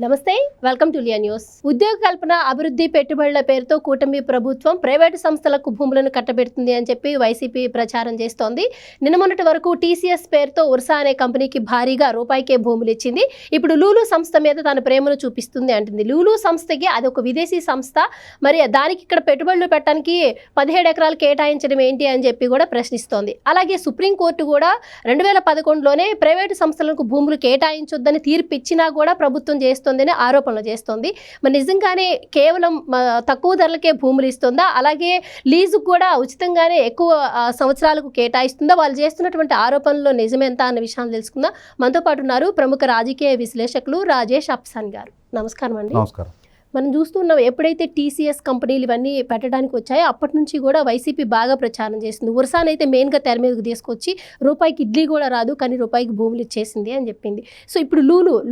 నమస్తే, welcome to Liya news. ఉద్యోగ కల్పన, అభివృద్ధి, పెట్టుబడుల పేరుతో కూటమి ప్రభుత్వం ప్రైవేటు సంస్థలకు భూములను కట్టబెడుతుంది అని చెప్పి వైసీపీ ప్రచారం చేస్తోంది. నిన్న మొన్నటి వరకు టీసీఎస్ పేరుతో ఉర్సా అనే కంపెనీకి భారీగా రూపాయికే భూములు ఇచ్చింది. ఇప్పుడు లూలు సంస్థ మీద తన ప్రేమను చూపిస్తుంది అంటుంది. లూలు సంస్థకి అది ఒక విదేశీ సంస్థ, మరి దానికి ఇక్కడ పెట్టుబడులు పెట్టడానికి 17 ఎకరాలు కేటాయించడం ఏంటి అని చెప్పి కూడా ప్రశ్నిస్తోంది. అలాగే సుప్రీంకోర్టు కూడా 2011లోనే ప్రైవేటు సంస్థలకు భూములు కేటాయించొద్దని తీర్పు ఇచ్చినా కూడా ప్రభుత్వం చేస్తుందని ఆరోపణలు చేస్తోంది. మరి నిజంగానే కేవలం తక్కువ ధరలకే భూములు ఇస్తుందా, అలాగే లీజు కూడా ఉచితంగానే ఎక్కువ సంవత్సరాలకు కేటాయిస్తుందా, వాళ్ళు చేస్తున్నటువంటి ఆరోపణలో నిజమెంత అన్న విషయాన్ని తెలుసుకుందాం. మనతో పాటు ఉన్నారు ప్రముఖ రాజకీయ విశ్లేషకులు రాజేష్ అప్సాన్ గారు. నమస్కారం అండి. నమస్కారం. మనం చూస్తున్నాం, ఎప్పుడైతే టీసీఎస్ కంపెనీలు ఇవన్నీ పెట్టడానికి వచ్చాయో అప్పటి నుంచి కూడా వైసీపీ బాగా ప్రచారం చేస్తుంది. ఉర్సాన్ అయితే మెయిన్గా తెర మీదకు తీసుకొచ్చి రూపాయికి ఇడ్లీ కూడా రాదు కానీ రూపాయికి భూములు ఇచ్చేసింది అని చెప్పింది. సో ఇప్పుడు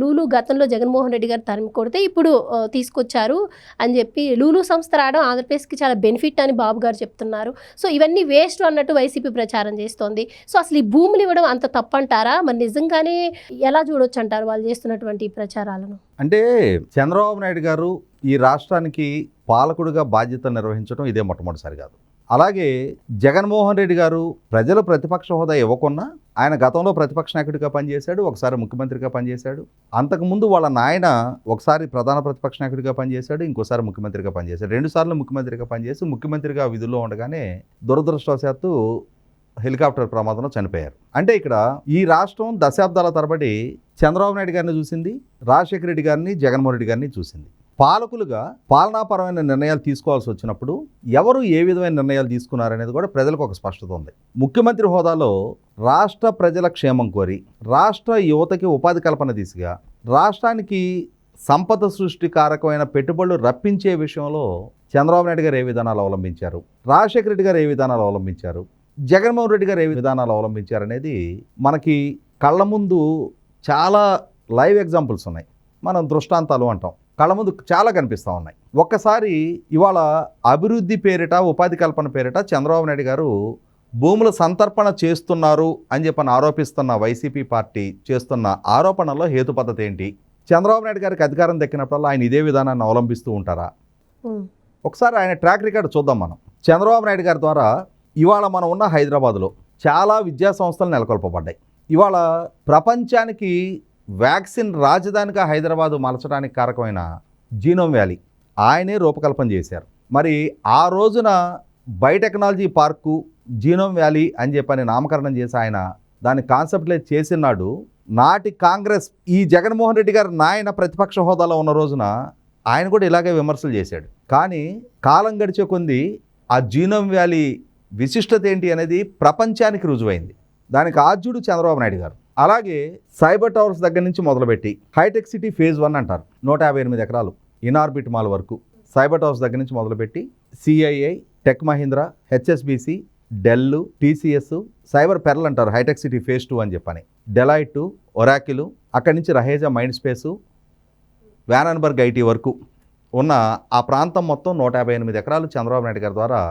లూలు గతంలో జగన్మోహన్ రెడ్డి గారు తరిమి కొడితే ఇప్పుడు తీసుకొచ్చారు అని చెప్పి లూలు సంస్థ రావడం ఆంధ్రప్రదేశ్కి చాలా బెనిఫిట్ అని బాబు గారు చెప్తున్నారు. సో ఇవన్నీ వేస్ట్ అన్నట్టు వైసీపీ ప్రచారం చేస్తోంది. సో అసలు ఈ భూములు ఇవ్వడం అంత తప్పంటారా? మరి నిజంగానే ఎలా చూడొచ్చు అంటారు వాళ్ళు చేస్తున్నటువంటి ప్రచారాలను? అంటే చంద్రబాబు నాయుడు గారు ఈ రాష్ట్రానికి పాలకుడిగా బాధ్యత నిర్వహించడం ఇదే మొట్టమొదటిసారి కాదు. అలాగే జగన్మోహన్ రెడ్డి గారు ప్రజలు ప్రతిపక్ష హోదా ఇవ్వకున్నా ఆయన గతంలో ప్రతిపక్ష నాయకుడిగా పనిచేశాడు, ఒకసారి ముఖ్యమంత్రిగా పనిచేశాడు. అంతకుముందు వాళ్ళ నాయన ఒకసారి ప్రధాన ప్రతిపక్ష నాయకుడిగా పనిచేశాడు, ఇంకోసారి ముఖ్యమంత్రిగా పనిచేశాడు. 2 సార్లు ముఖ్యమంత్రిగా పనిచేసి ముఖ్యమంత్రిగా విధుల్లో ఉండగానే దురదృష్టవశాత్తు హెలికాప్టర్ ప్రమాదంలో చనిపోయారు. అంటే ఇక్కడ ఈ రాష్ట్రం దశాబ్దాల తరబడి చంద్రబాబు నాయుడు గారిని చూసింది, రాజశేఖర రెడ్డి గారిని, జగన్మోహన్ రెడ్డి గారిని చూసింది. పాలకులుగా పాలనాపరమైన నిర్ణయాలు తీసుకోవాల్సి వచ్చినప్పుడు ఎవరు ఏ విధమైన నిర్ణయాలు తీసుకున్నారనేది కూడా ప్రజలకు ఒక స్పష్టత ఉంది. ముఖ్యమంత్రి హోదాలో రాష్ట్ర ప్రజల క్షేమం కోరి, రాష్ట్ర యువతకి ఉపాధి కల్పన దిశగా, రాష్ట్రానికి సంపద సృష్టి కారకమైన పెట్టుబడులు రప్పించే విషయంలో చంద్రబాబు నాయుడు గారు ఏ విధానాలు అవలంబించారు, రాజశేఖర రెడ్డి గారు ఏ విధానాలు అవలంబించారు, జగన్మోహన్ రెడ్డి గారు ఏ విధానాలు అవలంబించారనేది మనకి కళ్ళ ముందు చాలా లైవ్ ఎగ్జాంపుల్స్ ఉన్నాయి. మనం దృష్టాంతాలు అంటాం, కళ్ళ ముందు చాలా కనిపిస్తూ ఉన్నాయి. ఒక్కసారి ఇవాళ అభివృద్ధి పేరిట, ఉపాధి కల్పన పేరిట చంద్రబాబు నాయుడు గారు భూముల సంతర్పణ చేస్తున్నారు అని చెప్పని ఆరోపిస్తున్న వైసీపీ పార్టీ చేస్తున్న ఆరోపణలో హేతుపద్ధతి ఏంటి? చంద్రబాబు నాయుడు గారికి అధికారం దక్కినప్పుడల్లా ఆయన ఇదే విధానాన్ని అవలంబిస్తూ ఉంటారా? ఒకసారి ఆయన ట్రాక్ రికార్డు చూద్దాం మనం. చంద్రబాబు నాయుడు గారి ద్వారా ఇవాళ మనం ఉన్న హైదరాబాద్లో చాలా విద్యా సంస్థలు నెలకొల్పబడ్డాయి. ఇవాళ ప్రపంచానికి వ్యాక్సిన్ రాజధానిగా హైదరాబాదు మలచడానికి కారకమైన జీనోమ్ వ్యాలీ ఆయనే రూపకల్పన చేశారు. మరి ఆ రోజున బయోటెక్నాలజీ పార్కు జీనోమ్ వ్యాలీ అని చెప్పని నామకరణం చేసి ఆయన దాన్ని కాన్సెప్ట్లైజ్ చేసినాడు. నాటి కాంగ్రెస్ ఈ జగన్మోహన్ రెడ్డి గారు నాయన ప్రతిపక్ష హోదాలో ఉన్న రోజున ఆయన కూడా ఇలాగే విమర్శలు చేశాడు. కానీ కాలం గడిచే కొద్దీ ఆ జీనోమ్ వ్యాలీ విశిష్టత ఏంటి అనేది ప్రపంచానికి రుజువైంది. దానికి ఆద్యుడు చంద్రబాబు నాయుడు గారు. అలాగే సైబర్ టవర్స్ దగ్గర నుంచి మొదలుపెట్టి హైటెక్ సిటీ ఫేజ్ 1 అంటారు, 158 ఎకరాలు ఇన్ఆర్బిట్ మాల్ వరకు, సైబర్ టవర్స్ దగ్గర నుంచి మొదలుపెట్టి CII, Tech Mahindra, HSBC, Dell, TCS, Cyber Pearl అంటారు హైటెక్ సిటీ ఫేజ్ 2 అని చెప్పని, డెలాయిట్, ఒరాకిల్, అక్కడి నుంచి రహేజా మైండ్ స్పేసు, వ్యానన్బర్గ్ ఐటీ వరకు ఉన్న ఆ ప్రాంతం మొత్తం 158 ఎకరాలు చంద్రబాబు నాయుడు గారి ద్వారా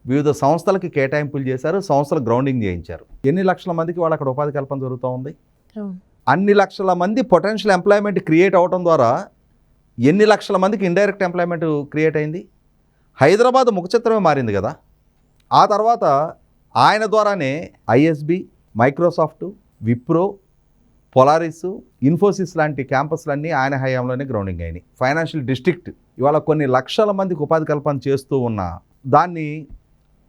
వివిధ సంస్థలకి కేటాయింపులు చేశారు, సంస్థలు గ్రౌండింగ్ చేయించారు. ఎన్ని లక్షల మందికి వాళ్ళు అక్కడ ఉపాధి కల్పన జరుగుతూ ఉంది? అన్ని లక్షల మంది పొటెన్షియల్ ఎంప్లాయ్మెంట్ క్రియేట్ అవడం ద్వారా ఎన్ని లక్షల మందికి ఇండైరెక్ట్ ఎంప్లాయ్మెంట్ క్రియేట్ అయింది? హైదరాబాద్ ముఖచిత్రమే మారింది కదా. ఆ తర్వాత ఆయన ద్వారానే ISB, Microsoft, Wipro, Polaris, Infosys లాంటి క్యాంపస్లన్నీ ఆయన హయాంలోనే గ్రౌండింగ్ అయినాయి. ఫైనాన్షియల్ డిస్ట్రిక్ట్ ఇవాళ కొన్ని లక్షల మందికి ఉపాధి కల్పన చేస్తూ ఉన్న దాన్ని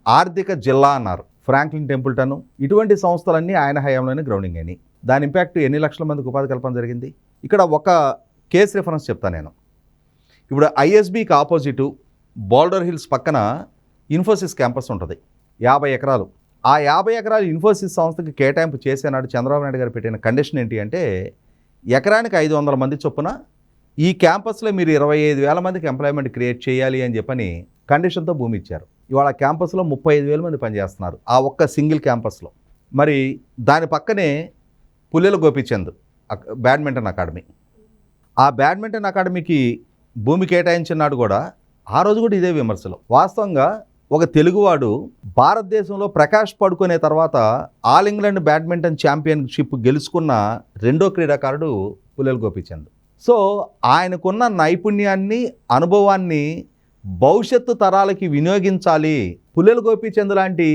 ఆర్థిక జిల్లా అన్నారు. ఫ్రాంక్లిన్ టెంపుల్టన్, ఇటువంటి సంస్థలన్నీ ఆయన హయాంలోనే గ్రౌండింగ్ అయినాయి. దాని ఇంపాక్ట్ ఎన్ని లక్షల మందికి ఉపాధి కల్పన జరిగింది? ఇక్కడ ఒక కేస్ రిఫరెన్స్ చెప్తాను నేను. ఇప్పుడు ఐఎస్బికి ఆపోజిటు బోల్డర్ హిల్స్ పక్కన ఇన్ఫోసిస్ క్యాంపస్ ఉంటుంది, 50 ఎకరాలు. ఆ 50 ఎకరాలు ఇన్ఫోసిస్ సంస్థకి కేటాయింపు చేసేనాడు చంద్రబాబు నాయుడు గారు పెట్టిన కండిషన్ ఏంటి అంటే, ఎకరానికి 500 మంది చొప్పున ఈ క్యాంపస్లో మీరు 25,000 మందికి ఎంప్లాయ్మెంట్ క్రియేట్ చేయాలి అని చెప్పని కండిషన్తో భూమి ఇచ్చారు. ఇవాళ క్యాంపస్లో 35,000 మంది పనిచేస్తున్నారు ఆ ఒక్క సింగిల్ క్యాంపస్లో. మరి దాని పక్కనే పుల్లెల గోపిచంద్ బ్యాడ్మింటన్ అకాడమీ, ఆ బ్యాడ్మింటన్ అకాడమీకి భూమి కేటాయించినాడు కూడా ఆ రోజు కూడా ఇదే విమర్శలు. వాస్తవంగా ఒక తెలుగువాడు భారతదేశంలో ప్రకాష్ పడుకునే తర్వాత ఆల్ ఇంగ్లాండ్ బ్యాడ్మింటన్ ఛాంపియన్షిప్ గెలుచుకున్న రెండో క్రీడాకారుడు పుల్లెల గోపిచంద్. సో ఆయనకున్న నైపుణ్యాన్ని, అనుభవాన్ని భవిష్యత్తు తరాలకి వినియోగించాలి. పుల్లెల గోపీచంద్ లాంటి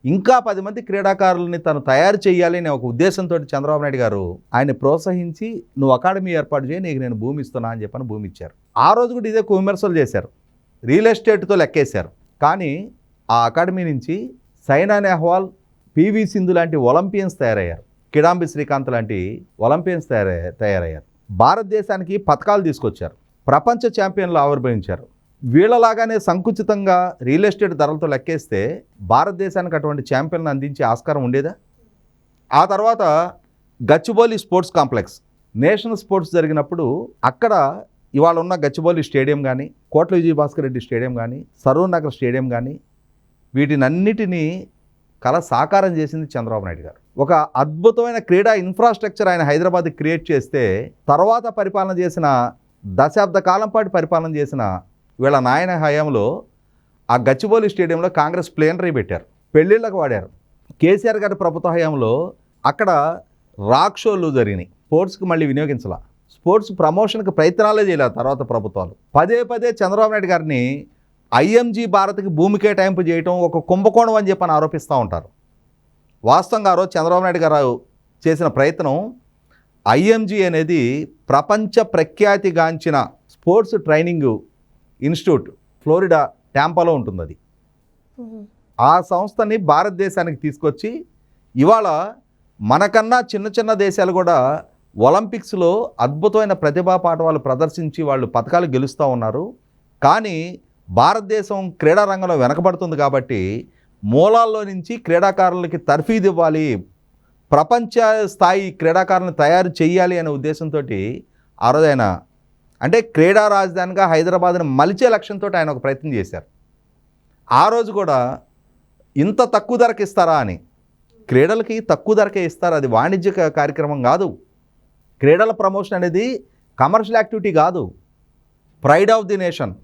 ఇంకా 10 మంది క్రీడాకారులని తను తయారు చేయాలి అనే ఒక ఉద్దేశంతో చంద్రబాబు నాయుడు గారు ఆయన ప్రోత్సహించి నువ్వు అకాడమీ ఏర్పాటు చేయి, నీకు నేను భూమి ఇస్తున్నా అని చెప్పని భూమి ఇచ్చారు. ఆ రోజు కూడా ఇదే విమర్శలు చేశారు, రియల్ ఎస్టేట్తో లెక్కేశారు. కానీ ఆ అకాడమీ నుంచి సైనా నెహ్వాల్, పివి సింధు లాంటి ఒలింపియన్స్ తయారయ్యారు, కిడాంబి శ్రీకాంత్ లాంటి ఒలింపియన్స్ తయారయ్యారు. భారతదేశానికి పథకాలు తీసుకొచ్చారు, ప్రపంచ ఛాంపియన్లు ఆవిర్భవించారు. వీళ్ళలాగానే సంకుచితంగా రియల్ ఎస్టేట్ ధరలతో లెక్కేస్తే భారతదేశానికి అటువంటి ఛాంపియన్లు అందించే ఆస్కారం ఉండేదా? ఆ తర్వాత Gachibowli sports complex, national sports జరిగినప్పుడు అక్కడ ఇవాళ ఉన్న గచ్చిబౌలి స్టేడియం కానీ, కోట్ల విజయభాస్కర్ రెడ్డి స్టేడియం కానీ, సరూర్ నగర్ స్టేడియం కానీ, వీటినన్నిటినీ కళ సాకారం చేసింది చంద్రబాబు నాయుడు గారు. ఒక అద్భుతమైన క్రీడా ఇన్ఫ్రాస్ట్రక్చర్ ఆయన హైదరాబాద్ క్రియేట్ చేస్తే, తర్వాత పరిపాలన చేసిన దశాబ్ద కాలం పాటు పరిపాలన చేసిన వీళ్ళ నాయన హయాంలో ఆ గచ్చిబౌలి స్టేడియంలో కాంగ్రెస్ ప్లేనరీ పెట్టారు, పెళ్ళిళ్ళకు వాడారు. కేసీఆర్ గారి ప్రభుత్వ హయాంలో అక్కడ రాక్ షోలు జరిగినాయి, స్పోర్ట్స్కి మళ్ళీ వినియోగించాల, స్పోర్ట్స్ ప్రమోషన్కి ప్రయత్నాలే చేయలేదు తర్వాత ప్రభుత్వాలు. పదే పదే చంద్రబాబు నాయుడు గారిని ఐఎంజీ భారత్కి భూమి కేటాయింపు చేయటం ఒక కుంభకోణం అని చెప్పని ఆరోపిస్తూ ఉంటారు. వాస్తవంగా ఆ రోజు చంద్రబాబు నాయుడు గారు చేసిన ప్రయత్నం, ఐఎంజీ అనేది ప్రపంచ ప్రఖ్యాతిగాంచిన స్పోర్ట్స్ ట్రైనింగ్ ఇన్స్టిట్యూట్, ఫ్లోరిడా టాంపాలో ఉంటుంది అది. ఆ సంస్థని భారతదేశానికి తీసుకొచ్చి ఇవాళ మనకన్నా చిన్న చిన్న దేశాలు కూడా ఒలింపిక్స్లో అద్భుతమైన ప్రతిభా పాఠవాలు ప్రదర్శించి వాళ్ళు పథకాలు గెలుస్తూ ఉన్నారు. కానీ భారతదేశం క్రీడా రంగంలో వెనకబడుతుంది కాబట్టి మూలాల్లో నుంచి క్రీడాకారులకి తర్ఫీదు ఇవ్వాలి, ప్రపంచ స్థాయి క్రీడాకారులను తయారు చేయాలి అనే ఉద్దేశంతో ఆ రోజు ఆయన, అంటే క్రీడా రాజధానిగా హైదరాబాద్ని మలిచే లక్ష్యంతో ఆయన ఒక ప్రయత్నం చేశారు. ఆ రోజు కూడా ఇంత తక్కువ ధరకి ఇస్తారా అని, క్రీడలకి తక్కువ ధరకే ఇస్తారు, అది వాణిజ్య కార్యక్రమం కాదు. క్రీడల ప్రమోషన్ అనేది కమర్షియల్ యాక్టివిటీ కాదు, ప్రైడ్ ఆఫ్ ది నేషన్.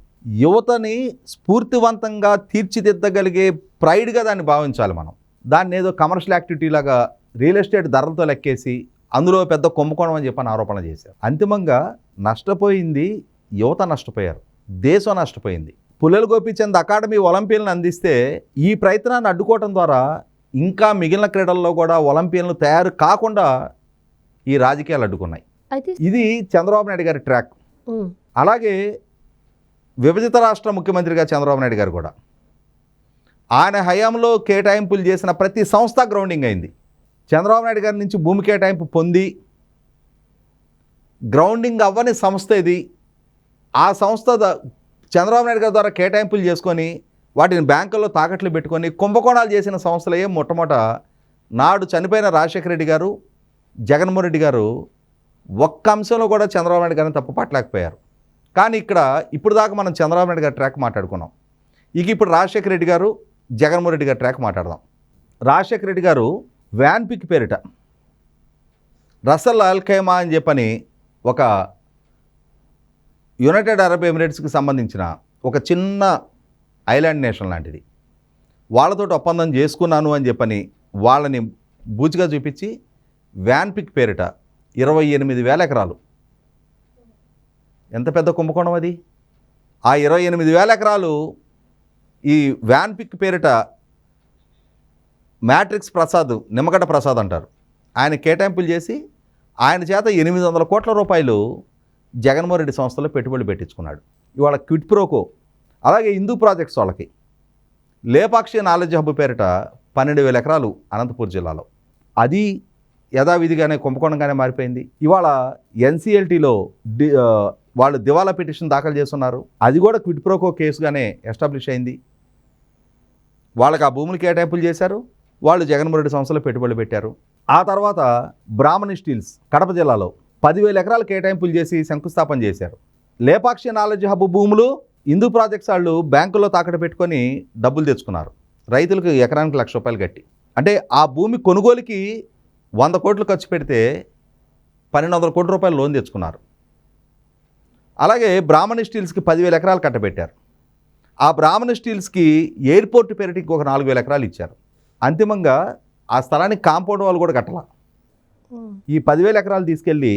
యువతని స్ఫూర్తివంతంగా తీర్చిదిద్దగలిగే ప్రైడ్గా దాన్ని భావించాలి మనం. దాన్ని ఏదో కమర్షియల్ యాక్టివిటీ లాగా రియల్ ఎస్టేట్ ధరలతో లెక్కేసి అందులో పెద్ద కుంభకోణం అని చెప్పని ఆరోపణ చేశారు. అంతిమంగా నష్టపోయింది యువత, నష్టపోయారు, దేశం నష్టపోయింది. పుల్లెల గోపీచంద్ అకాడమీ ఒలింపియన్లను అందిస్తే ఈ ప్రయత్నాన్ని అడ్డుకోవడం ద్వారా ఇంకా మిగిలిన క్రీడల్లో కూడా ఒలింపియన్లు తయారు కాకుండా ఈ రాజకీయాలు అడ్డుకున్నాయి. ఇది చంద్రబాబు నాయుడు గారి ట్రాక్. అలాగే విభజిత రాష్ట్ర ముఖ్యమంత్రిగా చంద్రబాబు నాయుడు గారు కూడా ఆయన హయాంలో కేటాయింపులు చేసిన ప్రతి సంస్థ గ్రౌండింగ్ అయింది. చంద్రబాబు నాయుడు గారి నుంచి భూమి కేటాయింపు పొంది గ్రౌండింగ్ అవ్వని సంస్థ ఇది. ఆ సంస్థ చంద్రబాబు నాయుడు గారి ద్వారా కేటాయింపులు చేసుకొని వాటిని బ్యాంకుల్లో తాకట్లు పెట్టుకొని కుంభకోణాలు చేసిన సంస్థలే మొట్టమొదట నాడు చనిపోయిన రాజశేఖర రెడ్డి గారు, జగన్మోహన్ రెడ్డి గారు ఒక్క అంశంలో కూడా చంద్రబాబు నాయుడు గారిని తప్పు పట్టలేకపోయారు. కానీ ఇక్కడ ఇప్పుడు దాకా మనం చంద్రబాబు నాయుడు గారి ట్రాక్ మాట్లాడుకున్నాం. ఇప్పుడు రాజశేఖర రెడ్డి గారు, జగన్మోహన్ రెడ్డి గారి ట్రాక్ మాట్లాడదాం. రాజశేఖర రెడ్డి గారు వ్యాన్ పిక్ పేరిట రసల్ అల్ ఖైమా అని చెప్పని ఒక యునైటెడ్ అరబ్ ఎమిరేట్స్కి సంబంధించిన ఒక చిన్న ఐలాండ్ నేషన్ లాంటిది, వాళ్ళతో ఒప్పందం చేసుకున్నాను అని చెప్పని వాళ్ళని బూచిగా చూపించి వ్యాన్ పిక్ పేరిట 28,000 ఎకరాలు, ఎంత పెద్ద కుంభకోణం అది. ఆ 28,000 ఎకరాలు ఈ వ్యాన్ పిక్ పేరిట మ్యాట్రిక్స్ ప్రసాద్, నిమ్మగడ్డ ప్రసాద్ అంటారు, ఆయన కేటాయింపులు చేసి ఆయన చేత 800 కోట్ల రూపాయలు జగన్మోహన్ రెడ్డి సంస్థలో పెట్టుబడులు పెట్టించుకున్నాడు. ఇవాళ క్విట్ ప్రోకో. అలాగే హిందూ ప్రాజెక్ట్స్ వాళ్ళకి లేపాక్షి నాలెడ్జ్ హబ్ పేరిట 12,000 ఎకరాలు అనంతపూర్ జిల్లాలో, అది యథావిధిగానే కుంభకోణంగానే మారిపోయింది. ఇవాళ ఎన్సిఎల్టీలో వాళ్ళు దివాలా పిటిషన్ దాఖలు చేస్తున్నారు, అది కూడా క్విట్ ప్రోకో కేసుగానే ఎస్టాబ్లిష్ అయింది. వాళ్ళకి ఆ భూములు కేటాయింపులు చేశారు, వాళ్ళు జగన్మోహన్ రెడ్డి సంస్థలో పెట్టుబడులు పెట్టారు. ఆ తర్వాత బ్రాహ్మణి స్టీల్స్ కడప జిల్లాలో 10,000 ఎకరాలు కేటాయింపులు చేసి శంకుస్థాపన చేశారు. లేపాక్షి నాలెడ్జ్ హబ్ భూములు హిందూ ప్రాజెక్ట్స్ వాళ్ళు బ్యాంకుల్లో తాకట్టు పెట్టుకొని డబ్బులు తెచ్చుకున్నారు, రైతులకు ఎకరానికి 1,00,000 రూపాయలు కట్టి. అంటే ఆ భూమి కొనుగోలుకి 100 కోట్లు ఖర్చు పెడితే 1,200 కోట్ల రూపాయలు లోన్ తెచ్చుకున్నారు. అలాగే బ్రాహ్మణి స్టీల్స్కి 10,000 ఎకరాలు కట్టబెట్టారు. ఆ బ్రాహ్మణి స్టీల్స్కి ఎయిర్పోర్ట్ పేరిటికి ఒక 4,000 ఎకరాలు ఇచ్చారు. అంతిమంగా ఆ స్థలానికి కాంపౌండ్ వాళ్ళు కూడా కట్టాల. ఈ 10,000 ఎకరాలు తీసుకెళ్ళి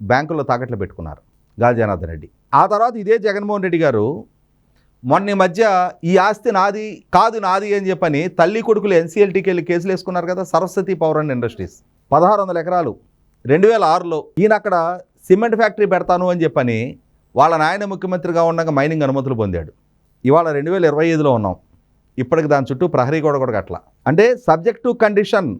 బ్యాంకుల్లో తాకట్లు పెట్టుకున్నారు. గాలి జనార్దన్ రెడ్డి. ఆ తర్వాత ఇదే జగన్మోహన్ రెడ్డి గారు మొన్న ఈ మధ్య ఈ ఆస్తి నాది కాదు నాది అని చెప్పని తల్లి కొడుకులు ఎన్సీఎల్టీకి వెళ్ళి కేసులు వేసుకున్నారు కదా. సరస్వతి పవర్ అండ్ ఇండస్ట్రీస్ 1600 ఎకరాలు 2006లో ఈయన అక్కడ సిమెంట్ ఫ్యాక్టరీ పెడతాను అని చెప్పని వాళ్ళ నాయన ముఖ్యమంత్రిగా ఉండగా మైనింగ్ అనుమతులు పొందాడు. ఇవాళ 2025లో ఉన్నాం. ఇప్పటికి దాని చుట్టూ ప్రహరీ గోడ కూడా కట్ల. అంటే సబ్జెక్ట్ టు కండిషన్,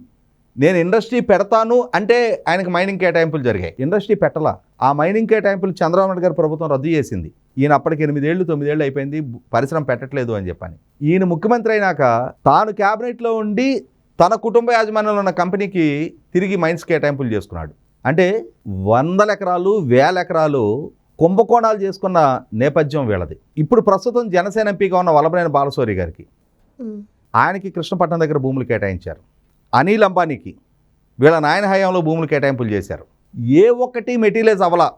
నేను ఇండస్ట్రీ పెడతాను అంటే ఆయనకు మైనింగ్ కేటాయింపులు జరిగాయి. ఇండస్ట్రీ పెట్టలా. ఆ మైనింగ్ కేటాయింపులు చంద్రబాబు నాయుడు గారి ప్రభుత్వం రద్దు చేసింది. ఈయన అప్పటికి 8 ఏళ్ళు 9 ఏళ్ళు అయిపోయింది పరిశ్రమ పెట్టట్లేదు అని చెప్పని. ఈయన ముఖ్యమంత్రి అయినాక తాను క్యాబినెట్లో ఉండి తన కుటుంబ యాజమాన్యంలో ఉన్న కంపెనీకి తిరిగి మైన్స్ కేటాయింపులు చేసుకున్నాడు. అంటే 100 ఎకరాలు 1000 ఎకరాలు కుంభకోణాలు చేసుకున్న నేపథ్యం వీళ్ళది. ఇప్పుడు ప్రస్తుతం జనసేన ఎంపీగా ఉన్న వల్లభనేని బాలశౌరి గారికి, ఆయనకి కృష్ణపట్నం దగ్గర భూములు కేటాయించారు. అనిల్ అంబానీకి వీళ్ళ నాయన హయాంలో భూములు కేటాయింపులు చేశారు. ఏ ఒక్కటి మెటీరియల్స్ అవ్వలా,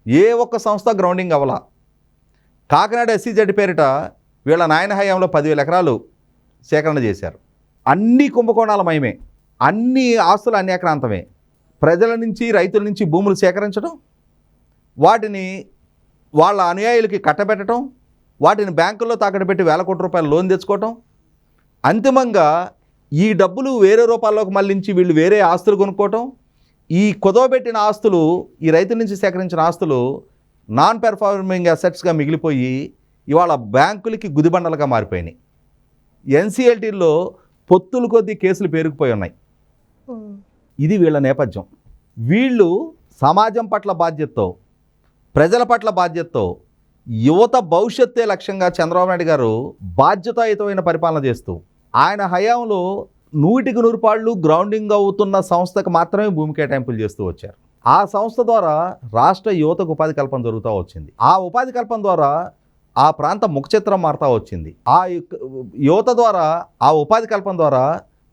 ఏ ఒక్క సంస్థ గ్రౌండింగ్ అవ్వలా. కాకినాడ SEZ పేరిట వీళ్ళ నాయన హయాంలో 10,000 ఎకరాలు సేకరణ చేశారు. అన్ని కుంభకోణాలమయమే, అన్ని ఆస్తులు అన్యాక్రాంతమే. ప్రజల నుంచి రైతుల నుంచి భూములు సేకరించడం, వాటిని వాళ్ళ అనుయాయులకి కట్టబెట్టడం, వాటిని బ్యాంకుల్లో తాకట్టు పెట్టి వేల కోట్ల రూపాయలు లోన్ తెచ్చుకోవటం, అంతిమంగా ఈ డబ్బులు వేరే రూపాల్లోకి మళ్ళించి వీళ్ళు వేరే ఆస్తులు కొనుక్కోవటం, ఈ కుదవబెట్టిన ఆస్తులు, ఈ రైతుల నుంచి సేకరించిన ఆస్తులు నాన్ పెర్ఫార్మింగ్ అసెట్స్గా మిగిలిపోయి ఇవాళ బ్యాంకులకి గుదిబండలుగా మారిపోయినాయి. ఎన్సీఎల్టీల్లో పొత్తులు కొద్దీ కేసులు పేరుకుపోయి ఉన్నాయి. ఇది వీళ్ళ నేపథ్యం. వీళ్ళు సమాజం పట్ల బాధ్యతతో, ప్రజల పట్ల బాధ్యతతో, యువత భవిష్యత్తే లక్ష్యంగా చంద్రబాబు నాయుడు గారు బాధ్యతాయుతమైన పరిపాలన చేస్తూ ఆయన హయాంలో 100కి 100 పాళ్ళు గ్రౌండింగ్ అవుతున్న సంస్థకు మాత్రమే భూమి కేటాయింపులు చేస్తూ వచ్చారు. ఆ సంస్థ ద్వారా రాష్ట్ర యువతకు ఉపాధి కల్పన జరుగుతూ వచ్చింది. ఆ ఉపాధి కల్పన ద్వారా ఆ ప్రాంత ముఖచిత్రం మారుతూ వచ్చింది. ఆ యువత ద్వారా, ఆ ఉపాధి కల్పన ద్వారా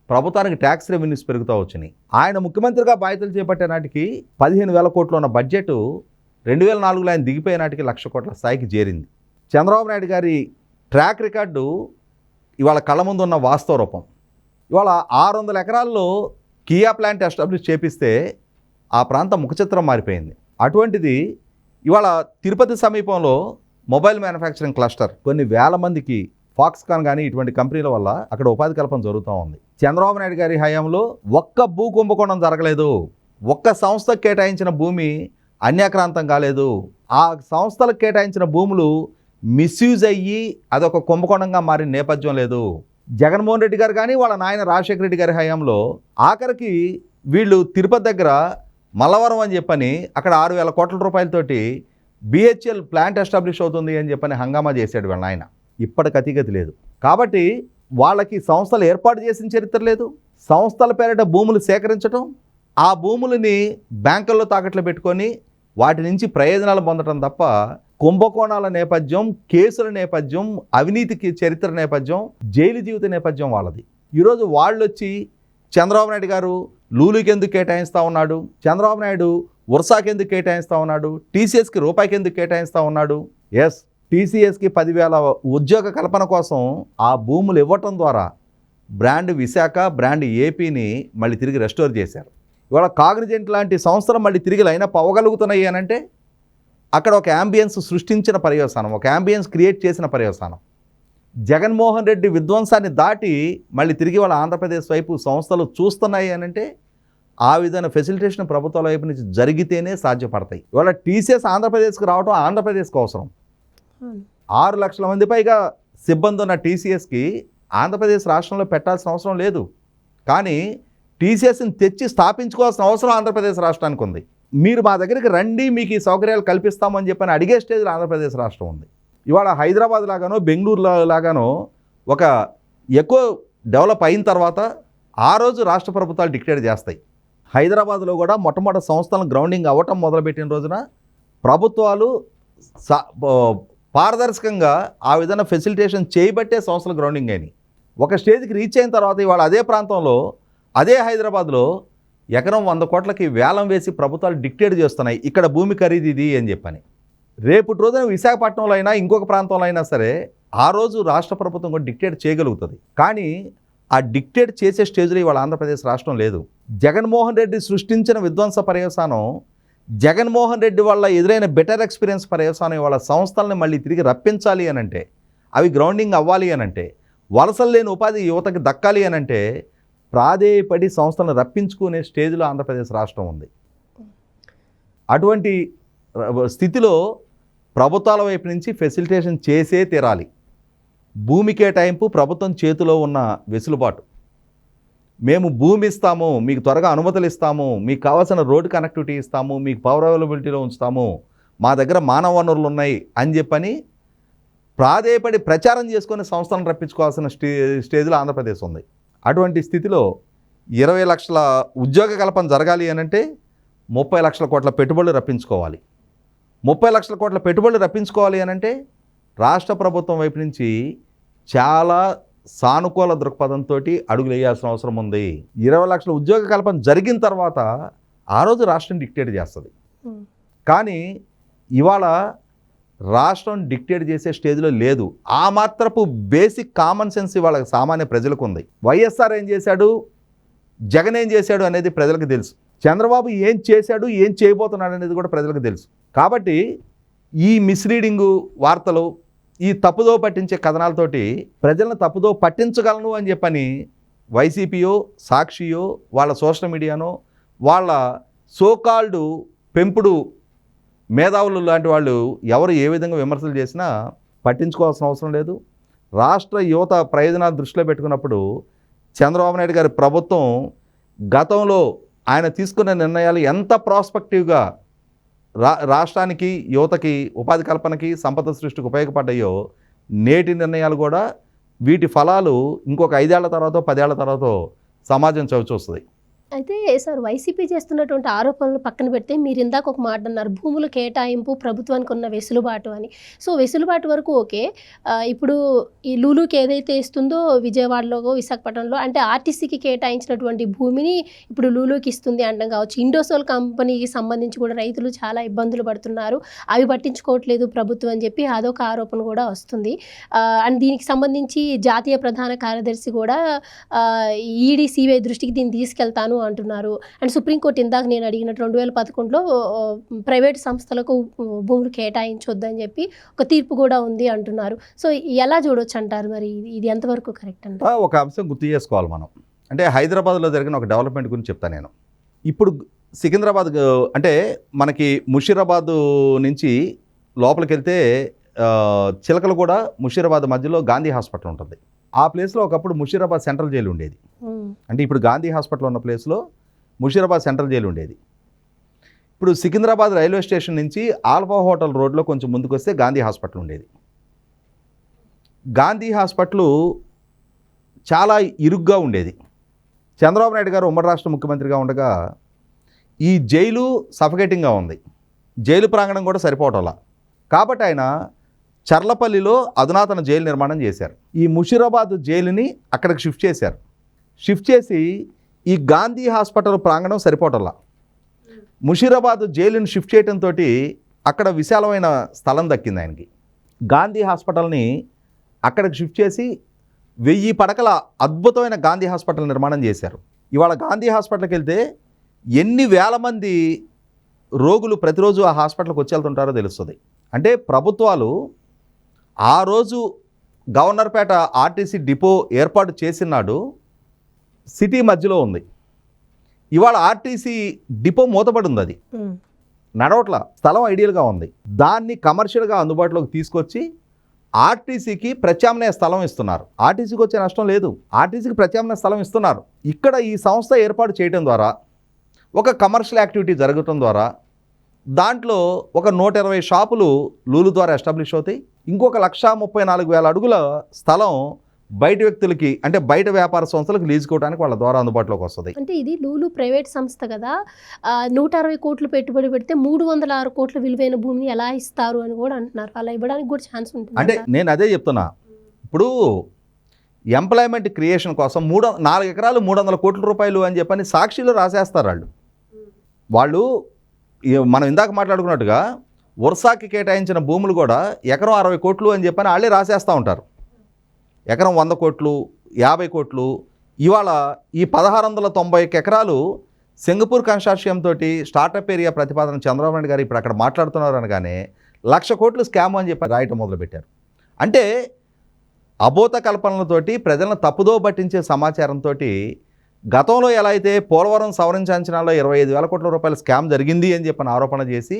ప్రభుత్వానికి ట్యాక్స్ రెవెన్యూస్ పెరుగుతూ వచ్చినాయి. ఆయన ముఖ్యమంత్రిగా బాధ్యతలు చేపట్టే నాటికి 15,000 కోట్లు ఉన్న బడ్జెట్ 2004లో ఆయన దిగిపోయే నాటికి 1,00,000 కోట్ల స్థాయికి చేరింది. చంద్రబాబు నాయుడు గారి ట్రాక్ రికార్డు ఇవాళ కళ్ళ ముందు ఉన్న వాస్తవ రూపం. ఇవాళ 600 ఎకరాల్లో కియా ప్లాంట్ ఎస్టాబ్లిష్ చేపిస్తే ఆ ప్రాంతం ముఖచిత్రం మారిపోయింది. అటువంటిది ఇవాళ తిరుపతి సమీపంలో మొబైల్ మ్యానుఫ్యాక్చరింగ్ క్లస్టర్ కొన్ని వేల మందికి, ఫాక్స్కాన్ కానీ ఇటువంటి కంపెనీల వల్ల అక్కడ ఉపాధి కల్పన జరుగుతూ ఉంది. చంద్రబాబు నాయుడు గారి హయాంలో ఒక్క భూ కుంభకోణం జరగలేదు, ఒక్క సంస్థకు కేటాయించిన భూమి అన్యాక్రాంతం కాలేదు. ఆ సంస్థలకు కేటాయించిన భూములు మిస్యూజ్ అయ్యి అదొక కుంభకోణంగా మారిన నేపథ్యం లేదు. జగన్మోహన్ రెడ్డి గారు కానీ వాళ్ళ నాయన రాజశేఖర రెడ్డి గారి హయాంలో ఆఖరికి వీళ్ళు తిరుపతి దగ్గర మల్లవరం అని చెప్పని అక్కడ 6,000 కోట్ల రూపాయలతోటి BHEL ప్లాంట్ ఎస్టాబ్లిష్ అవుతుంది అని చెప్పని హంగామా చేశాడు వాళ్ళ నాయన. ఇప్పటికి అతిగతి లేదు. కాబట్టి వాళ్ళకి సంస్థలు ఏర్పాటు చేసిన చరిత్ర లేదు. సంస్థల పేరిట భూములు సేకరించడం, ఆ భూములని బ్యాంకుల్లో తాకట్లు పెట్టుకొని వాటి నుంచి ప్రయోజనాలు పొందడం తప్ప కుంభకోణాల నేపథ్యం, కేసుల నేపథ్యం, అవినీతికి చరిత్ర నేపథ్యం, జైలు జీవిత నేపథ్యం వాళ్ళది. ఈరోజు వాళ్ళు వచ్చి చంద్రబాబు నాయుడు గారు లూలుకి ఎందుకు కేటాయిస్తూ ఉన్నాడు, చంద్రబాబు నాయుడు ఉర్సాకి ఎందుకు కేటాయిస్తూ ఉన్నాడు, TCSకి రూపాయికి ఎందుకు కేటాయిస్తూ ఉన్నాడు. ఎస్, TCSకి 10,000 ఉద్యోగ కల్పన కోసం ఆ భూములు ఇవ్వటం ద్వారా బ్రాండ్ విశాఖ, బ్రాండ్ ఏపీని మళ్ళీ తిరిగి రెస్టోర్ చేశారు. ఇవాళ కాగ్నిజెంట్ లాంటి సంస్థలు మళ్ళీ తిరిగి లైనప్ అవ్వగలుగుతున్నాయి అని అంటే అక్కడ ఒక యాంబియన్స్ సృష్టించిన పర్యవసానం, ఒక యాంబియన్స్ క్రియేట్ చేసిన పర్యవసానం. జగన్మోహన్ రెడ్డి విధ్వంసాన్ని దాటి మళ్ళీ తిరిగి వాళ్ళ ఆంధ్రప్రదేశ్ వైపు సంస్థలు చూస్తున్నాయి అని అంటే ఆ విధమైన ఫెసిలిటేషన్ ప్రభుత్వాల వైపు నుంచి జరిగితేనే సాధ్యపడతాయి. ఇవాళ TCS ఆంధ్రప్రదేశ్కి రావడం ఆంధ్రప్రదేశ్కి అవసరం. 6 లక్షల మంది పైగా సిబ్బంది ఉన్న TCSకి ఆంధ్రప్రదేశ్ రాష్ట్రంలో పెట్టాల్సిన అవసరం లేదు. కానీ TCSని తెచ్చి స్థాపించుకోవాల్సిన అవసరం ఆంధ్రప్రదేశ్ రాష్ట్రానికి ఉంది. మీరు మా దగ్గరికి రండి, మీకు ఈ సౌకర్యాలు కల్పిస్తామని చెప్పని అడిగే స్టేజ్లో ఆంధ్రప్రదేశ్ రాష్ట్రం ఉంది. ఇవాళ హైదరాబాద్ లాగానో బెంగళూరు లాగానో ఒక ఎక్కువ డెవలప్ అయిన తర్వాత ఆ రోజు రాష్ట్ర ప్రభుత్వాలు డిక్టేట్ చేస్తాయి. హైదరాబాద్లో కూడా మొట్టమొదటి సంస్థలను గ్రౌండింగ్ అవ్వటం మొదలుపెట్టిన రోజున ప్రభుత్వాలు పారదర్శకంగా ఆ విధంగా ఫెసిలిటేషన్ చేయబట్టే సంస్థలు గ్రౌండింగ్ అయినాయి. ఒక స్టేజ్కి రీచ్ అయిన తర్వాత ఇవాళ అదే ప్రాంతంలో, అదే హైదరాబాద్లో ఎకరం 100 కోట్లకి వేలం వేసి ప్రభుత్వాలు డిక్టేట్ చేస్తున్నాయి, ఇక్కడ భూమి ఖరీదు ఇది అని చెప్పని. రేపు రోజున విశాఖపట్నంలో అయినా ఇంకొక ప్రాంతంలో అయినా సరే ఆ రోజు రాష్ట్ర ప్రభుత్వం కూడా డిక్టేట్ చేయగలుగుతుంది. కానీ ఆ డిక్టేట్ చేసే స్టేజ్లో ఇవాళ ఆంధ్రప్రదేశ్ రాష్ట్రం లేదు. జగన్మోహన్ రెడ్డి సృష్టించిన విధ్వంస పర్యవసానం జగన్మోహన్ రెడ్డి వల్ల ఎదురైన బెటర్ ఎక్స్పీరియన్స్ పర్యవసానం వాళ్ళ సంస్థల్ని మళ్ళీ తిరిగి రప్పించాలి అనంటే, అవి గ్రౌండింగ్ అవ్వాలి అనంటే, వలసలు లేని ఉపాధి యువతకి దక్కాలి అనంటే ప్రాధేయపడి సంస్థలను రప్పించుకునే స్టేజ్లో ఆంధ్రప్రదేశ్ రాష్ట్రం ఉంది. అటువంటి స్థితిలో ప్రభుత్వాల వైపు నుంచి ఫెసిలిటేషన్ చేసే తీరాలి. భూమి కేటాయింపు ప్రభుత్వం చేతిలో ఉన్న వెసులుబాటు. మేము భూమి ఇస్తాము, మీకు త్వరగా అనుమతులు ఇస్తాము, మీకు కావాల్సిన రోడ్డు కనెక్టివిటీ ఇస్తాము, మీకు పవర్ అవైలబిలిటీలో ఉంచుతాము, మా దగ్గర మానవ వనరులు ఉన్నాయి అని చెప్పని ప్రాధేయపడి ప్రచారం చేసుకొని సంస్థలను రప్పించుకోవాల్సిన స్టేజ్లో ఆంధ్రప్రదేశ్ ఉంది. అటువంటి స్థితిలో 20 లక్షల ఉద్యోగ కల్పన జరగాలి అనంటే 30 లక్షల కోట్ల పెట్టుబడులు రప్పించుకోవాలి. 30 లక్షల కోట్ల పెట్టుబడులు రప్పించుకోవాలి అనంటే రాష్ట్ర ప్రభుత్వం వైపు నుంచి చాలా సానుకూల దృక్పథంతో అడుగులు వేయాల్సిన అవసరం ఉంది. 20 లక్షల ఉద్యోగ కల్పన జరిగిన తర్వాత ఆ రోజు రాష్ట్రం డిక్టేట్ చేస్తుంది. కానీ ఇవాళ రాష్ట్రం డిక్టేట్ చేసే స్టేజ్లో లేదు. ఆ మాత్రపు బేసిక్ కామన్ సెన్స్ ఇవాళ సామాన్య ప్రజలకు ఉంది. వైఎస్ఆర్ ఏం చేశాడు, జగన్ ఏం చేశాడు అనేది ప్రజలకు తెలుసు. చంద్రబాబు ఏం చేశాడు, ఏం చేయబోతున్నాడు అనేది కూడా ప్రజలకు తెలుసు. కాబట్టి ఈ మిస్లీడింగు వార్తలు, ఈ తప్పుదో పట్టించే కథనాలతోటి ప్రజలను తప్పుదో పట్టించగలను అని చెప్పని వైసీపీయో, సాక్షియో, వాళ్ళ సోషల్ మీడియానో, వాళ్ళ సోకాల్డ్ పెంపుడు మేధావులు లాంటి వాళ్ళు ఎవరు ఏ విధంగా విమర్శలు చేసినా పట్టించుకోవాల్సిన అవసరం లేదు. రాష్ట్ర యువత ప్రయోజనాలు దృష్టిలో పెట్టుకున్నప్పుడు చంద్రబాబు నాయుడు గారి ప్రభుత్వం గతంలో ఆయన తీసుకున్న నిర్ణయాలు ఎంత ప్రాస్పెక్టివ్గా రాష్ట్రానికి, యువతకి, ఉపాధి కల్పనకి, సంపద సృష్టికి ఉపయోగపడ్డాయో నేటి నిర్ణయాలు కూడా వీటి ఫలాలు ఇంకొక 5 ఏళ్ల తర్వాత, 10 ఏళ్ల తర్వాత సమాజం చవిచూస్తుంది. అయితే సార్, వైసీపీ చేస్తున్నటువంటి ఆరోపణలు పక్కన పెడితే మీరు ఇందాక ఒక మాట అన్నారు, భూముల కేటాయింపు ప్రభుత్వానికి ఉన్న వెసులుబాటు అని. సో వెసులుబాటు వరకు ఓకే. ఇప్పుడు ఈ లూలుకి ఏదైతే ఇస్తుందో విజయవాడలో, విశాఖపట్నంలో, అంటే ఆర్టీసీకి కేటాయించినటువంటి భూమిని ఇప్పుడు లూలుకి ఇస్తుంది అంటాం కావచ్చు. ఇండోసోల్ కంపెనీకి సంబంధించి కూడా రైతులు చాలా ఇబ్బందులు పడుతున్నారు, అవి పట్టించుకోవట్లేదు ప్రభుత్వం అని చెప్పి అదొక ఆరోపణ కూడా వస్తుంది. అండ్ దీనికి సంబంధించి జాతీయ ప్రధాన కార్యదర్శి కూడా ఈడీ, సిబిఐ దృష్టికి దీన్ని తీసుకెళ్తాను అంటున్నారు. అండ్ సుప్రీంకోర్టు ఇందాక నేను అడిగినట్టు 2011లో ప్రైవేట్ సంస్థలకు భూములు కేటాయించొద్దని చెప్పి ఒక తీర్పు కూడా ఉంది అంటున్నారు. సో ఎలా చూడొచ్చు అంటారు, మరి ఇది ఎంతవరకు కరెక్ట్ అంటారు? ఒక అంశం గుర్తు చేసుకోవాలి మనం. అంటే హైదరాబాద్లో జరిగిన ఒక డెవలప్మెంట్ గురించి చెప్తాను నేను. ఇప్పుడు సికింద్రాబాద్ అంటే మనకి ముషీరాబాద్ నుంచి లోపలికి వెళ్తే చిలకలు కూడా ముషీరాబాద్ మధ్యలో గాంధీ హాస్పిటల్ ఉంటుంది. ఆ ప్లేస్లో ఒకప్పుడు ముషీరాబాద్ సెంట్రల్ జైలు ఉండేది. అంటే ఇప్పుడు గాంధీ హాస్పిటల్ ఉన్న ప్లేస్లో ముషీరాబాద్ సెంట్రల్ జైలు ఉండేది. ఇప్పుడు సికింద్రాబాద్ రైల్వే స్టేషన్ నుంచి ఆల్ఫా హోటల్ రోడ్లో కొంచెం ముందుకు వస్తే గాంధీ హాస్పిటల్ ఉండేది. గాంధీ హాస్పిటల్ చాలా ఇరుగ్గా ఉండేది. చంద్రబాబు నాయుడు గారు ఉమ్మడి రాష్ట్ర ముఖ్యమంత్రిగా ఉండగా ఈ జైలు సఫకేటింగ్గా ఉంది, జైలు ప్రాంగణం కూడా సరిపోవటంలా. కాబట్టి ఆయన చర్లపల్లిలో అధునాతన జైలు నిర్మాణం చేశారు. ఈ ముషీరాబాద్ జైలుని అక్కడికి షిఫ్ట్ చేశారు. షిఫ్ట్ చేసి ఈ గాంధీ హాస్పిటల్ ప్రాంగణం సరిపోవటంలా ముషీరాబాద్ జైలుని షిఫ్ట్ చేయడంతో అక్కడ విశాలమైన స్థలం దక్కింది ఆయనకి. గాంధీ హాస్పిటల్ని అక్కడికి షిఫ్ట్ చేసి 1000 పడకల అద్భుతమైన గాంధీ హాస్పిటల్ నిర్మాణం చేశారు. ఇవాళ గాంధీ హాస్పిటల్కి వెళ్తే ఎన్ని వేల మంది రోగులు ప్రతిరోజు ఆ హాస్పిటల్కి వచ్చి వెళ్తుంటారో తెలుస్తుంది. అంటే ప్రభుత్వాలు ఆ రోజు గవర్నర్పేట ఆర్టీసీ డిపో ఏర్పాటు చేసినాడు సిటీ మధ్యలో ఉంది. ఇవాళ ఆర్టీసీ డిపో మూతపడి ఉంది, అది నడవట్ల. స్థలం ఐడియల్గా ఉంది. దాన్ని కమర్షియల్గా అందుబాటులోకి తీసుకొచ్చి ఆర్టీసీకి ప్రత్యామ్నాయ స్థలం ఇస్తున్నారు. ఆర్టీసీకి వచ్చే నష్టం లేదు, ఆర్టీసీకి ప్రత్యామ్నాయ స్థలం ఇస్తున్నారు. ఇక్కడ ఈ సంస్థ ఏర్పాటు చేయడం ద్వారా ఒక కమర్షియల్ యాక్టివిటీ జరగటం ద్వారా దాంట్లో ఒక 120 షాపులు లూలు ద్వారా ఎస్టాబ్లిష్ అవుతాయి. ఇంకొక 134,000 అడుగుల స్థలం బయట వ్యక్తులకి, అంటే బయట వ్యాపార సంస్థలకు లీజుకోవడానికి వాళ్ళ ద్వారా అందుబాటులోకి వస్తుంది. అంటే ఇది లూలు ప్రైవేట్ సంస్థ కదా, 160 కోట్లు పెట్టుబడి పెడితే 306 కోట్ల విలువైన భూమిని ఎలా ఇస్తారు అని కూడా అంటున్నారు. అలా ఇవ్వడానికి కూడా ఛాన్స్ ఉంటుంది. అంటే నేను అదే చెప్తున్నా. ఇప్పుడు ఎంప్లాయ్మెంట్ క్రియేషన్ కోసం 4 ఎకరాలు 300 కోట్ల రూపాయలు అని చెప్పని సాక్షిలో రాసేస్తారు వాళ్ళు. మనం ఇందాక మాట్లాడుకున్నట్టుగా వర్షాకి కేటాయించిన భూములు కూడా ఎకరం 60 కోట్లు అని చెప్పని వాళ్ళే రాసేస్తూ ఉంటారు. ఎకరం 100 కోట్లు, 50 కోట్లు. ఇవాళ ఈ 1691 ఎకరాలు సింగపూర్ కన్సార్షియం తోటి స్టార్టప్ ఏరియా ప్రతిపాదన చంద్రబాబు నాయుడు గారు ఇప్పుడు అక్కడ మాట్లాడుతున్నారు అనగానే 1,00,000 కోట్లు స్కామ్ అని చెప్పి రాయటం మొదలుపెట్టారు. అంటే అబోత కల్పనలతోటి ప్రజలను తప్పుదో పట్టించే సమాచారంతో గతంలో ఎలా అయితే పోలవరం సవరించే అంచనాలో 25,000 కోట్ల రూపాయల స్కామ్ జరిగింది అని చెప్పని ఆరోపణ చేసి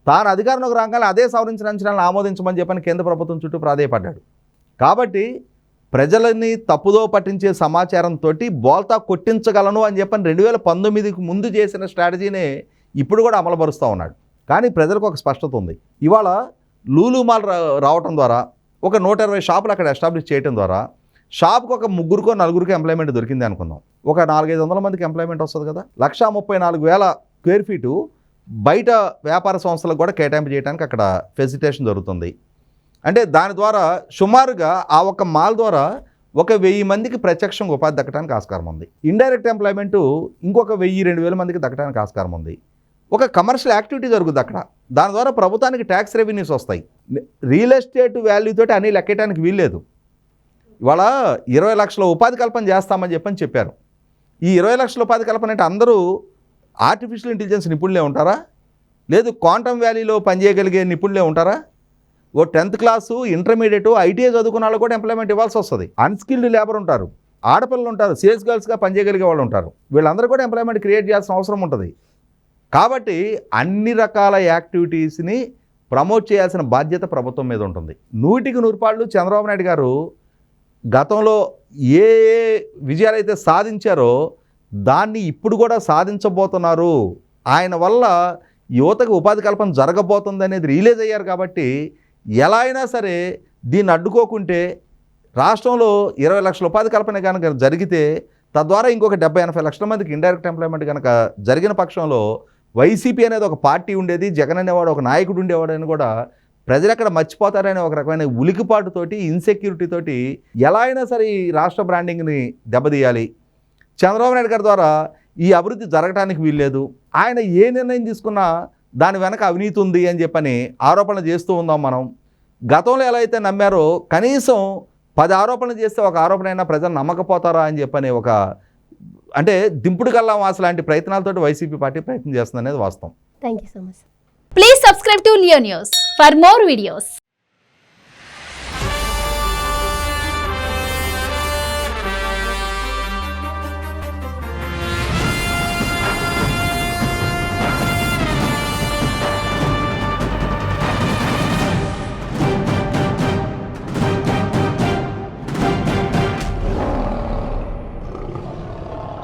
తాను అధికారంలోకి రాగానే అదే సవరించిన అంచనాలను ఆమోదించమని చెప్పని కేంద్ర ప్రభుత్వం చుట్టూ ప్రాధేయపడ్డాడు. కాబట్టి ప్రజలని తప్పుదో పట్టించే సమాచారంతో బోల్తా కొట్టించగలను అని చెప్పని 2019కి ముందు చేసిన స్ట్రాటజీనే ఇప్పుడు కూడా అమలుపరుస్తూ ఉన్నాడు. కానీ ప్రజలకు ఒక స్పష్టత ఉంది. ఇవాళ లూలు మాల్ రావటం ద్వారా ఒక 120 షాపులు అక్కడ ఎస్టాబ్లిష్ చేయడం ద్వారా షాప్కి ఒక 3-4 ఎంప్లాయ్మెంట్ దొరికింది అనుకుందాం. ఒక 400-500 మందికి ఎంప్లాయ్మెంట్ వస్తుంది కదా. 134,000 స్క్వేర్ ఫీటు బయట వ్యాపార సంస్థలకు కూడా కేటాయింపు చేయడానికి అక్కడ ఫెసిలిటేషన్ జరుగుతుంది. అంటే దాని ద్వారా సుమారుగా ఆ ఒక్క మాల్ ద్వారా ఒక 1000 మందికి ప్రత్యక్షంగా ఉపాధి దక్కడానికి ఆస్కారం ఉంది. ఇండైరెక్ట్ ఎంప్లాయ్మెంటు ఇంకొక 1000-2000 మందికి దక్కడానికి ఆస్కారం ఉంది. ఒక కమర్షియల్ యాక్టివిటీ జరుగుతుంది అక్కడ. దాని ద్వారా ప్రభుత్వానికి ట్యాక్స్ రెవెన్యూస్ వస్తాయి. రియల్ ఎస్టేట్ వాల్యూ తోటి అన్నీ లెక్కేయడానికి వీల్లేదు. ఇవాళ 20 లక్షల ఉపాధి కల్పన చేస్తామని చెప్పారు. ఈ 20 లక్షల ఉపాధి కల్పన అంటే అందరూ ఆర్టిఫిషియల్ ఇంటెలిజెన్స్ నిపుణులే ఉంటారా? లేదు క్వాంటమ్ వ్యాలీలో పనిచేయగలిగే నిపుణులే ఉంటారా? ఓ 10th క్లాసు ఇంటర్మీడియట్ ఐటీఐ చదువుకున్న వాళ్ళు కూడా ఎంప్లాయ్మెంట్ ఇవ్వాల్సి వస్తుంది. అన్స్కిల్డ్ లేబర్ ఉంటారు, ఆడపిల్లలు ఉంటారు, సేల్స్ గర్ల్స్గా పనిచేయగలిగే వాళ్ళు ఉంటారు. వీళ్ళందరూ కూడా ఎంప్లాయ్మెంట్ క్రియేట్ చేయాల్సిన అవసరం ఉంటుంది. కాబట్టి అన్ని రకాల యాక్టివిటీస్ని ప్రమోట్ చేయాల్సిన బాధ్యత ప్రభుత్వం మీద ఉంటుంది. 100కి 100 చంద్రబాబు నాయుడు గారు గతంలో ఏ విజయాలు అయితే సాధించారో దాన్ని ఇప్పుడు కూడా సాధించబోతున్నారు. ఆయన వల్ల యువతకు ఉపాధి కల్పన జరగబోతుంది అనేది రియలైజ్ అయ్యారు. కాబట్టి ఎలా అయినా సరే దీన్ని అడ్డుకోకుంటే రాష్ట్రంలో 20 లక్షల ఉపాధి కల్పన కనుక జరిగితే తద్వారా ఇంకొక 70-80 లక్షల మందికి ఇండైరెక్ట్ ఎంప్లాయ్మెంట్ కనుక జరిగిన పక్షంలో వైసీపీ అనేది ఒక పార్టీ ఉండేది, జగన్ అనేవాడు ఒక నాయకుడు ఉండేవాడు అని కూడా ప్రజలు అక్కడ మర్చిపోతారనే ఒక రకమైన ఉలికిపాటుతోటి ఇన్సెక్యూరిటీతోటి ఎలా అయినా సరే ఈ రాష్ట్ర బ్రాండింగ్ని దెబ్బతీయాలి. చంద్రబాబు నాయుడు గారి ద్వారా ఈ అభివృద్ధి జరగడానికి వీల్లేదు. ఆయన ఏ నిర్ణయం తీసుకున్నా దాని వెనక అవినీతి ఉంది అని చెప్పని ఆరోపణలు చేస్తూ ఉందాం మనం. గతంలో ఎలా అయితే నమ్మారో కనీసం 10 ఆరోపణలు చేస్తే ఒక ఆరోపణ అయినా ప్రజలు నమ్మకపోతారా అని చెప్పని ఒక అంటే దింపుడు కల్లా వాసు లాంటి ప్రయత్నాలతోటి వైసీపీ పార్టీ ప్రయత్నం చేస్తుంది అనేది వాస్తవం. Thank you so much. Please subscribe to Leo News for more videos.